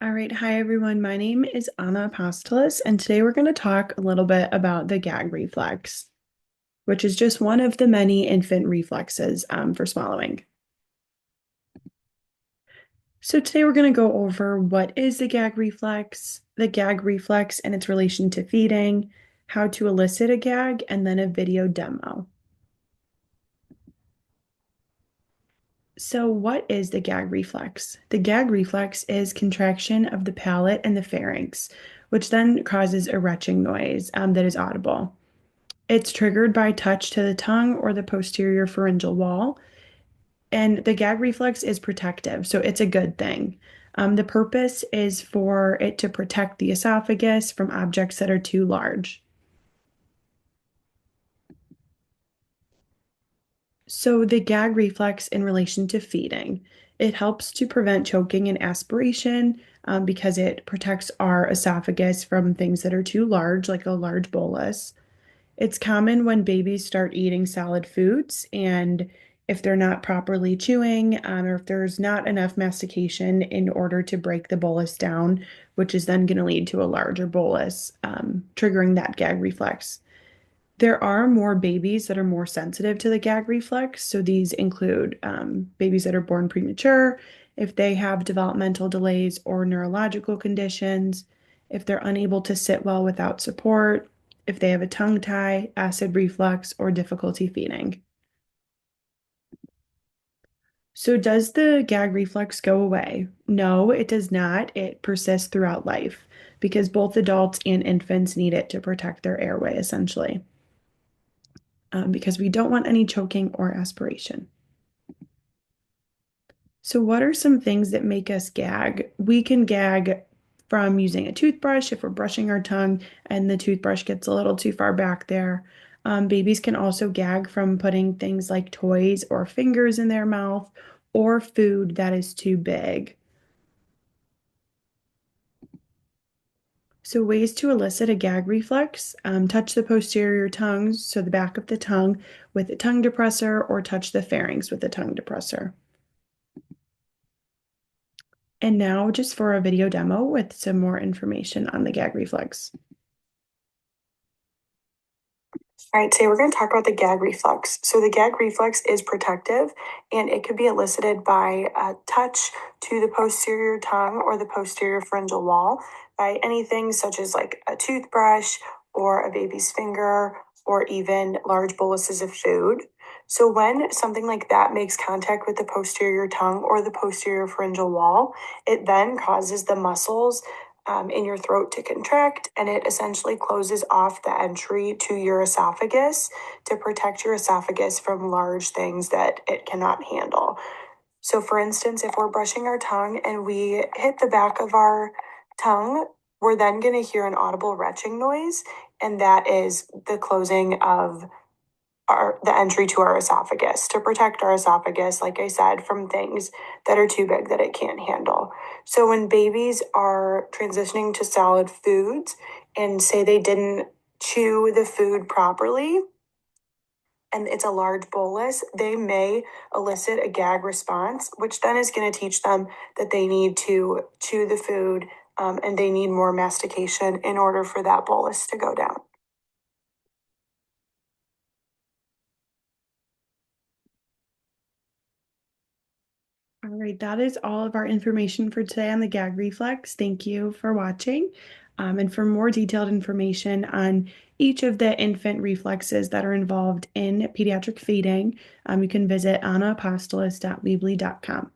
All right, hi everyone. My name is Anna Apostolos, and today we're going to talk a little bit about the gag reflex, which is just one of the many infant reflexes for swallowing. So today we're going to go over what is the gag reflex and its relation to feeding, how to elicit a gag, and then a video demo. So what is the gag reflex? The gag reflex is contraction of the palate and the pharynx, which then causes a retching noise that is audible. It's triggered by touch to the tongue or the posterior pharyngeal wall. And the gag reflex is protective, so it's a good thing. The purpose is for it to protect the esophagus from objects that are too large. So the gag reflex in relation to feeding, it helps to prevent choking and aspiration because it protects our esophagus from things that are too large, like a large bolus. It's common when babies start eating solid foods, and if they're not properly chewing, or if there's not enough mastication in order to break the bolus down, which is then going to lead to a larger bolus, triggering that gag reflex. There are more babies that are more sensitive to the gag reflex. So these include babies that are born premature, if they have developmental delays or neurological conditions, if they're unable to sit well without support, if they have a tongue tie, acid reflux, or difficulty feeding. So does the gag reflex go away? No, it does not. It persists throughout life because both adults and infants need it to protect their airway, essentially. Because we don't want any choking or aspiration. So, what are some things that make us gag? We can gag from using a toothbrush if we're brushing our tongue and the toothbrush gets a little too far back there. Babies can also gag from putting things like toys or fingers in their mouth or food that is too big. So, ways to elicit a gag reflex, touch the posterior tongue, so the back of the tongue with a tongue depressor, or touch the pharynx with a tongue depressor. And now just for a video demo with some more information on the gag reflex. All right, today we're going to talk about the gag reflex. So the gag reflex is protective and it could be elicited by a touch to the posterior tongue or the posterior pharyngeal wall by anything such as like a toothbrush or a baby's finger or even large boluses of food. So when something like that makes contact with the posterior tongue or the posterior pharyngeal wall, it then causes the muscles in your throat to contract, and it essentially closes off the entry to your esophagus to protect your esophagus from large things that it cannot handle. So, for instance, if we're brushing our tongue and we hit the back of our tongue, we're then going to hear an audible retching noise, and that is the closing of the entry to our esophagus to protect our esophagus, like I said, from things that are too big that it can't handle. So when babies are transitioning to solid foods and say they didn't chew the food properly and it's a large bolus, they may elicit a gag response, which then is going to teach them that they need to chew the food and they need more mastication in order for that bolus to go down. All right, that is all of our information for today on the gag reflex. Thank you for watching. And for more detailed information on each of the infant reflexes that are involved in pediatric feeding, you can visit anaapostolus.weebly.com.